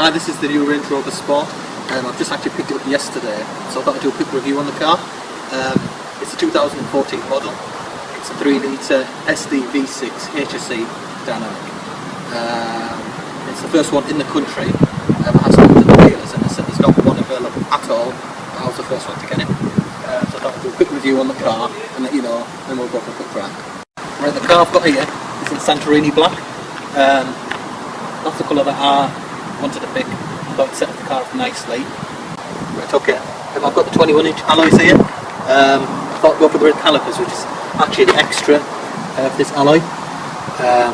Hi, this is the new Range Rover Sport. I've just actually picked it up yesterday, so I thought I'd do a quick review on the car. It's a 2014 model. It's a 3-litre SD V6 HSE dynamic. It's the first one in the country. It has come to the dealers, and there's not one available at all. I was the first one to get it. So I thought I'd do a quick review on the car and let you know, then we'll go for a quick drive. Right, the car I've got here is in Santorini black. That's the colour that I wanted to pick. I thought it set the car up nicely. Right, okay. I've got the 21-inch alloys here. I thought I'd go for the red calipers, which is actually the extra of this alloy.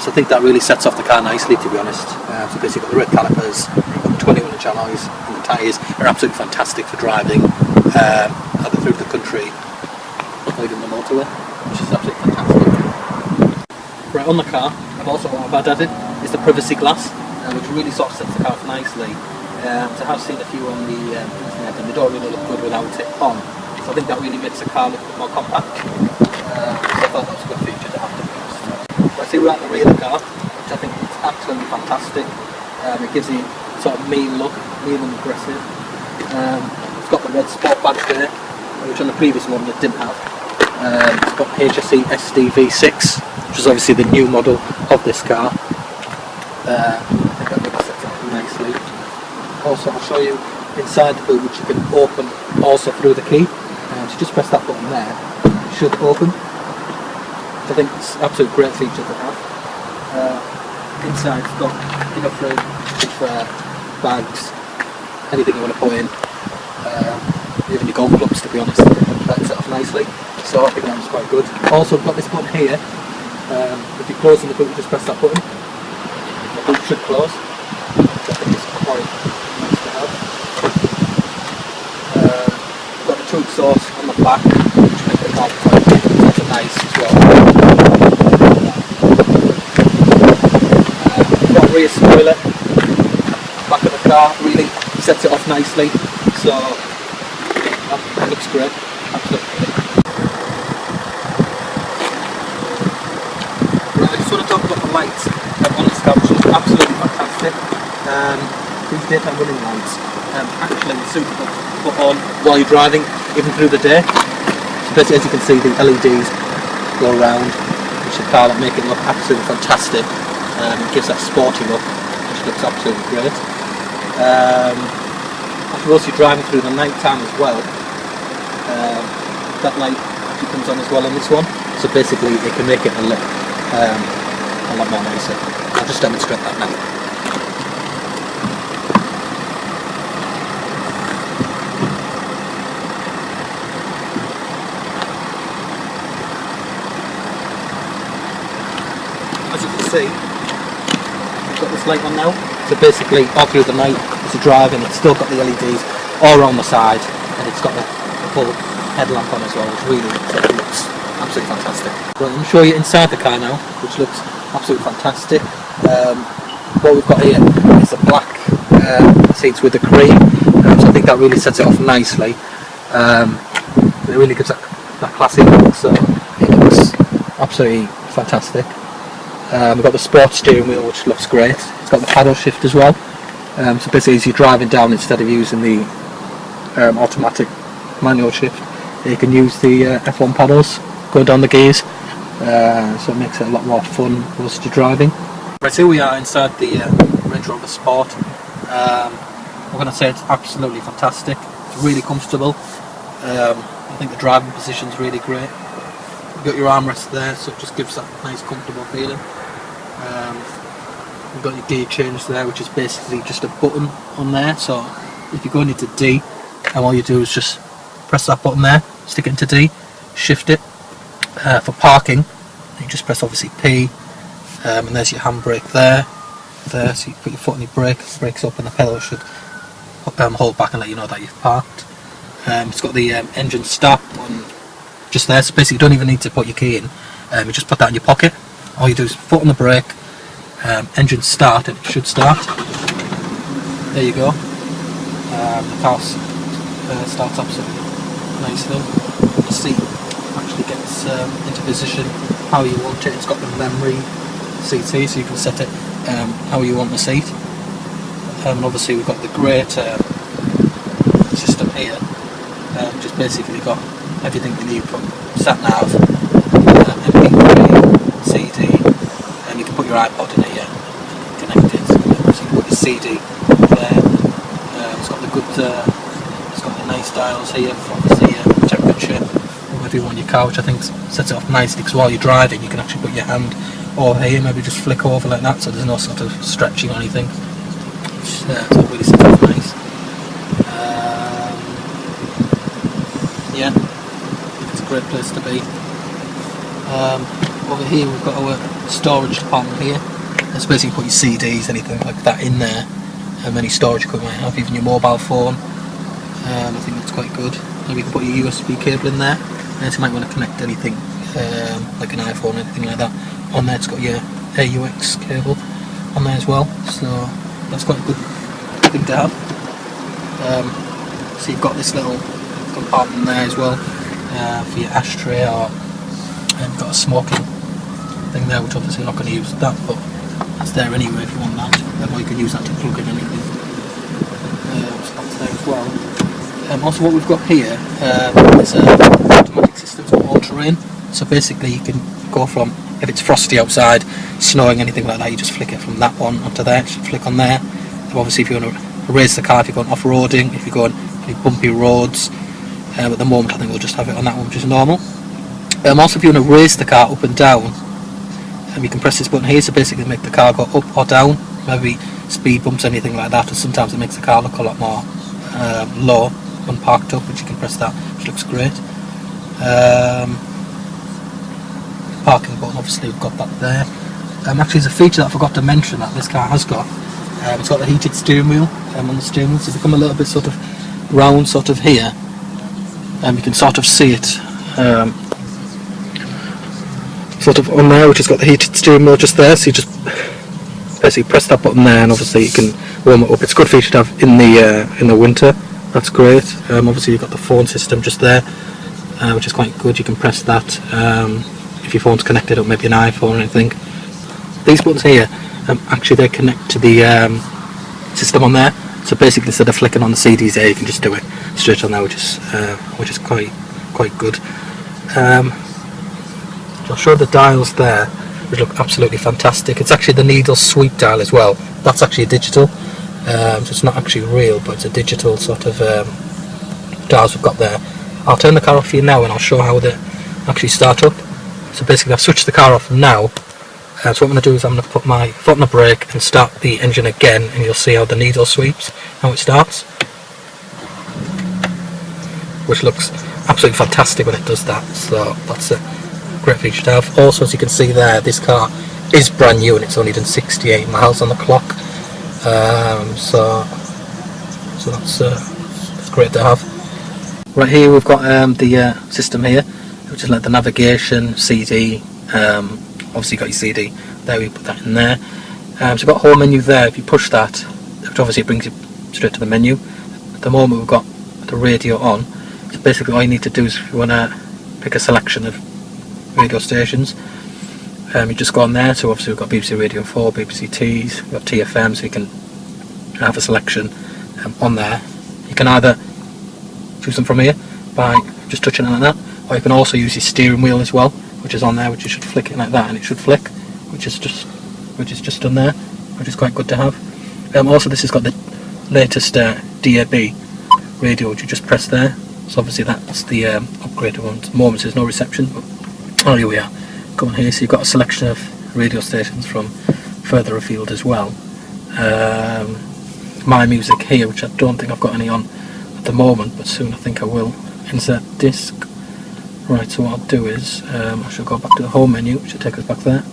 So I think that really sets off the car nicely, to be honest. So basically you've got the red calipers, you've got the 21-inch alloys, and the tyres are absolutely fantastic for driving either through the country or even the motorway, which is absolutely fantastic. Right, on the car, what I've added is the privacy glass, which really sort of sets the car off nicely. So I have seen a few on the internet, and they don't really look good without it on. So I think that really makes the car look a bit more compact. So I thought that was a good feature to have, to be honest. Right, so we're at the rear of the car, which I think is absolutely fantastic. It gives the sort of mean look, mean and aggressive. It's got the red sport badge there, which on the previous model it didn't have. It's got HSE SD V6, which is obviously the new model of this car. I think that really sets it up nicely. Also, I'll show you inside the boot, which you can open also through the key. So just press that button there, it should open. I think it's an absolute great feature to have. Inside it's got enough room for bags, anything you want to put in, even your golf clubs, to be honest. That's set off nicely, so I think that was quite good. Also, I've got this button here. If you're closing the boot, just press that button. The boot should close. So I think it's quite nice to have. Got the trunk source on the back, which makes the car quite nice as well. Got a rear spoiler, back of the car, really sets it off nicely, so that looks great, absolutely. Right, I just want to talk about the lights on this car, which is absolutely fantastic. These daytime running lights actually suitable to put on while you're driving, even through the day. So basically, as you can see, the LEDs go around, which the car that make it look absolutely fantastic. It gives that sporty look, which looks absolutely great. After also you're driving through the night time as well, that light actually comes on as well on this one. So basically, it can make it a lot more nicer. I'll just demonstrate that now. As you can see, we've got this light on now, so basically all through the night as you're driving, it's still got the LEDs all around the side, and it's got the full headlamp on as well, which really looks absolutely fantastic. Right, let me show you inside the car now, which looks absolutely fantastic. What we've got here is the black seats with the cream, so I think that really sets it off nicely. It really gives that classy look, so it looks absolutely fantastic. We've got the sport steering wheel, which looks great. It's got the paddle shift as well. So basically, as you're driving down, instead of using the automatic manual shift, you can use the F1 paddles going down the gears. So it makes it a lot more fun whilst you're driving. Right, so here we are inside the Range Rover Sport. I'm going to say it's absolutely fantastic. It's really comfortable. I think the driving position's really great. You've got your armrest there, so it just gives that nice comfortable feeling. You've got your gear change there, which is basically just a button on there, so if you're going into D, and all you do is just press that button there, stick it into D, shift it. For parking, you just press obviously P, and there's your handbrake there, so you put your foot on your brake, it brakes up and the pedal should hold back and let you know that you've parked. It's got the engine start button just there, so basically you don't even need to put your key in, you just put that in your pocket. All you do is foot on the brake, engine start, and it should start. There you go. The car starts absolutely nicely. The seat actually gets into position how you want it. It's got the memory CT, so you can set it how you want the seat. And obviously we've got the great system here, which has basically got everything you need from sat nav, MP3, CD, and you can put your iPod in here, connect it. So you can put your CD there. It's got the good, it's got the nice dials here for obviously temperature, whatever you want your car, which I think sets it off nicely, because while you're driving you can actually put your hand over here, maybe just flick over like that, so there's no sort of stretching or anything. So it really sets off nice. Yeah, it's a great place to be. Over here we've got our storage department here. That's basically put your CDs, anything like that in there, and any storage you might have, even your mobile phone. I think that's quite good. And you can put your USB cable in there, and you might want to connect anything like an iPhone or anything like that on there. It's got your AUX cable on there as well, so that's quite a good thing to have. So you've got this little compartment there as well for your ashtray, or you've got a smoking thing there, which obviously you're not going to use that, but that's there anyway if you want that, or you can use that to plug in anything. So that's there as well. Also what we've got here is an automatic system for all-terrain, so basically you can go from, if it's frosty outside, snowing, anything like that, you just flick it from that one onto there, you should flick on there. And obviously if you want to raise the car, if you're going off-roading, if you're going any bumpy roads, at the moment I think we'll just have it on that one, which is normal. Also if you want to raise the car up and down, you can press this button here to basically make the car go up or down, maybe speed bumps, anything like that, or sometimes it makes the car look a lot more low when parked up, which you can press that, which looks great. Parking button, obviously we've got that there. Actually there's a feature that I forgot to mention that this car has got. It's got the heated steering wheel on the steering wheel, so if you come a little bit sort of round sort of here, you can sort of see it sort of on there, which has got the heated steering wheel just there, so you just basically press that button there and obviously you can warm it up. It's a good feature to have in the winter, that's great. Obviously you've got the phone system just there, which is quite good. You can press that if your phone's connected up, maybe an iPhone or anything. These buttons here, actually they connect to the system on there, so basically instead of flicking on the CDs there, you can just do it straight on there, which is quite good. I'll show the dials there, which look absolutely fantastic. It's actually the needle sweep dial as well. That's actually digital, so it's not actually real, but it's a digital sort of dials we've got there. I'll turn the car off for you now and I'll show how they actually start up. So basically I've switched the car off now, so what I'm going to do is I'm going to put my foot on the brake and start the engine again, and you'll see how the needle sweeps, how it starts, which looks absolutely fantastic when it does that. So that's a great feature to have. Also, as you can see there, this car is brand new and it's only done 68 miles on the clock, so that's great to have. Right here we've got the system here, which is like the navigation, CD, obviously you've got your CD there, we put that in there. So we've got a home menu there. If you push that, which obviously it brings you straight to the menu. At the moment we've got the radio on, so basically all you need to do is, if you want to pick a selection of radio stations, you just go on there. So obviously we've got BBC Radio 4, BBC Tees, we've got TFM, so you can have a selection on there. You can either choose them from here by just touching it like that, or you can also use your steering wheel as well, which is on there, which you should flick it like that and it should flick, which is just done there, which is quite good to have. Also this has got the latest DAB radio, which you just press there, so obviously that's the upgraded one. At the moment there's no reception, but oh, here we are. Go on here, so you've got a selection of radio stations from further afield as well. My music here, which I don't think I've got any on at the moment, but soon I think I will. Insert disc. Right, so what I'll do is I shall go back to the home menu, which will take us back there.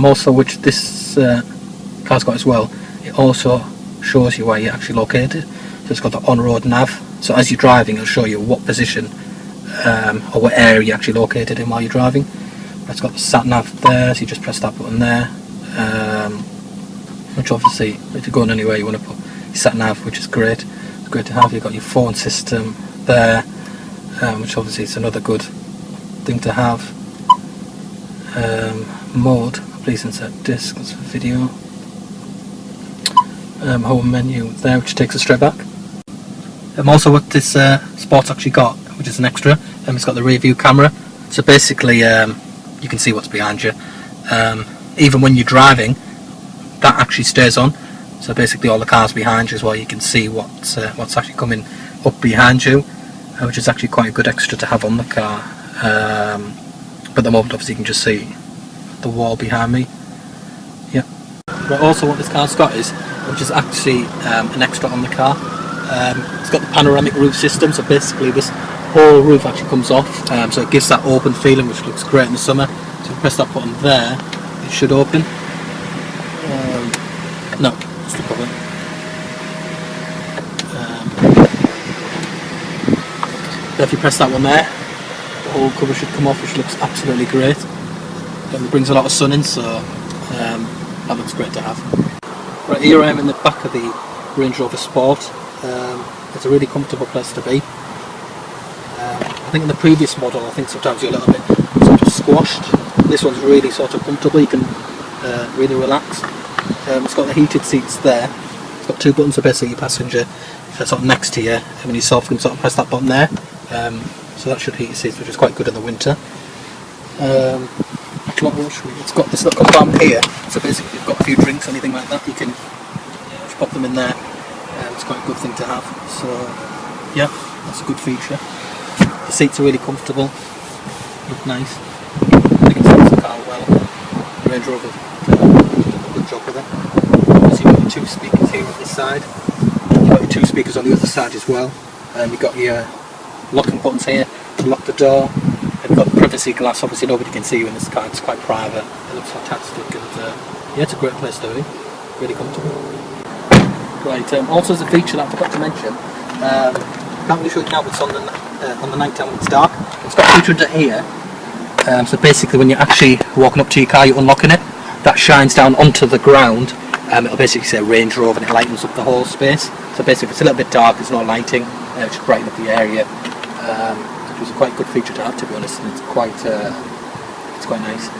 Also, which this car's got as well, it also shows you where you're actually located. So it's got the on-road nav, so as you're driving it'll show you what position or what area you're actually located in while you're driving. It's got the sat nav there, so you just press that button there, which obviously if you're going anywhere you want to put your sat nav, which is great. It's great to have. You've got your phone system there, which obviously is another good thing to have. Mode, please insert disc, that's for video. home menu there, which takes us straight back. Also what this Sport's actually got, which is an extra, it's got the rear view camera, so basically you can see what's behind you. Even when you're driving, that actually stays on, so basically all the cars behind you as well, you can see what's actually coming up behind you, which is actually quite a good extra to have on the car. But at the moment obviously you can just see the wall behind me. Yeah. But also what this car's got is, which is actually an extra on the car, it's got the panoramic roof system, so basically this whole roof actually comes off, so it gives that open feeling which looks great in the summer. So if you press that button there, it should open. No, that's the problem. But if you press that one there, the whole cover should come off, which looks absolutely great. It brings a lot of sun in, so that looks great to have. Right, here I am in the back of the Range Rover Sport. It's a really comfortable place to be. I think in the previous model, I think sometimes you're a little bit sort of squashed. This one's really sort of comfortable, you can really relax. It's got the heated seats there. It's got two buttons, so basically your passenger sort of next to you, and when yourself can sort of press that button there. So that should heat your seats, which is quite good in the winter. It's got this little compartment here, so basically you've got a few drinks, anything like that, you can just pop them in there. It's quite a good thing to have, so yeah, that's a good feature. The seats are really comfortable, look nice. I think it fits the car well. Range Rover did a good job with it. So you've got your two speakers here on this side, you've got your two speakers on the other side as well. You've got your locking buttons here to lock the door. You've got the privacy glass, obviously nobody can see you in this car, it's quite private, it looks fantastic, and yeah, it's a great place to be, really comfortable. Right, also as a feature that I forgot to mention, can't really show you now, but it's on the night time when it's dark. It's got a feature under here, so basically when you're actually walking up to your car, you're unlocking it, that shines down onto the ground, it'll basically say Range Rover and it lightens up the whole space. So basically if it's a little bit dark, there's no lighting, it should brighten up the area. Which is a quite good feature to have, to be honest, and it's quite nice.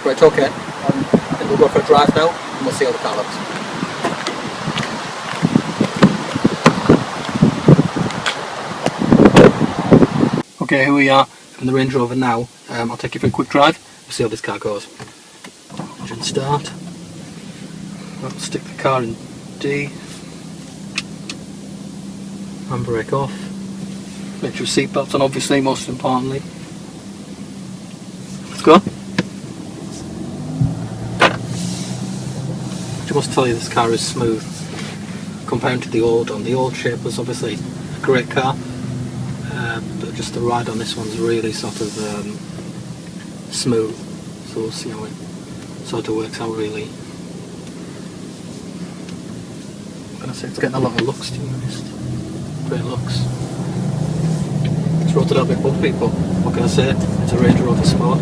Right, okay, I think we'll go for a drive now and we'll see how the car looks. Okay, here we are in the Range Rover now. I'll take you for a quick drive, we'll see how this car goes. Engine start. I'll stick the car in D. Handbrake off. Make sure seatbelts on, obviously, most importantly. Let's go. I must tell you, this car is smooth compared to the old one. The old shape was obviously a great car, but just the ride on this one's really sort of smooth, so we'll see how it sort of works out really. I'm going to say it's getting a lot of looks, to be honest. Great looks. It's rolled a little bit bumpy, but what can I say, it's a Range Rover Sport.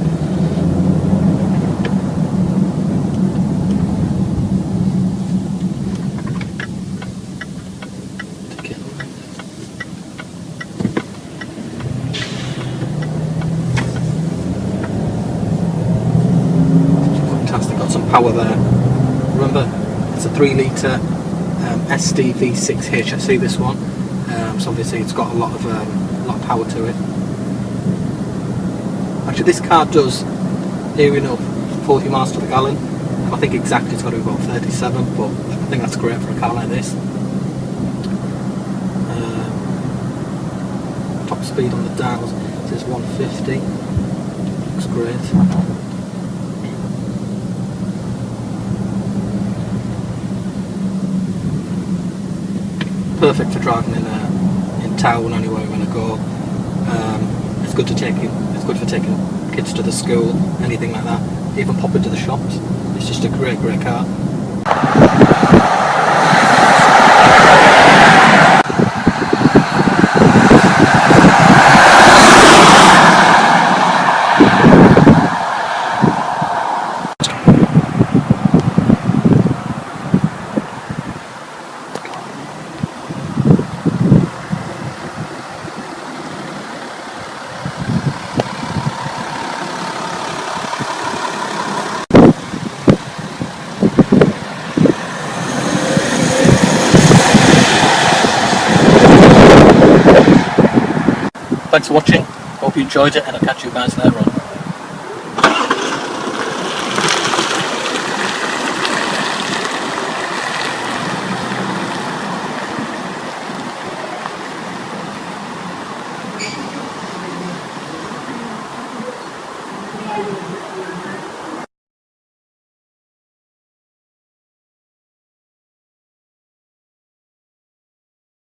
Power there. Remember, it's a 3 litre SD V6 HSE, this one, so obviously it's got a lot of power to it. Actually, this car does, near enough, 40 miles to the gallon. I think exactly it's got to be about 37, but I think that's great for a car like this. Top speed on the dials says 150. Looks great. Perfect for driving in town, anywhere you want to go. It's good to take you. It's good for taking kids to the school, anything like that. Even pop into the shops. It's just a great car. Thanks for watching, hope you enjoyed it, and I'll catch you guys later on.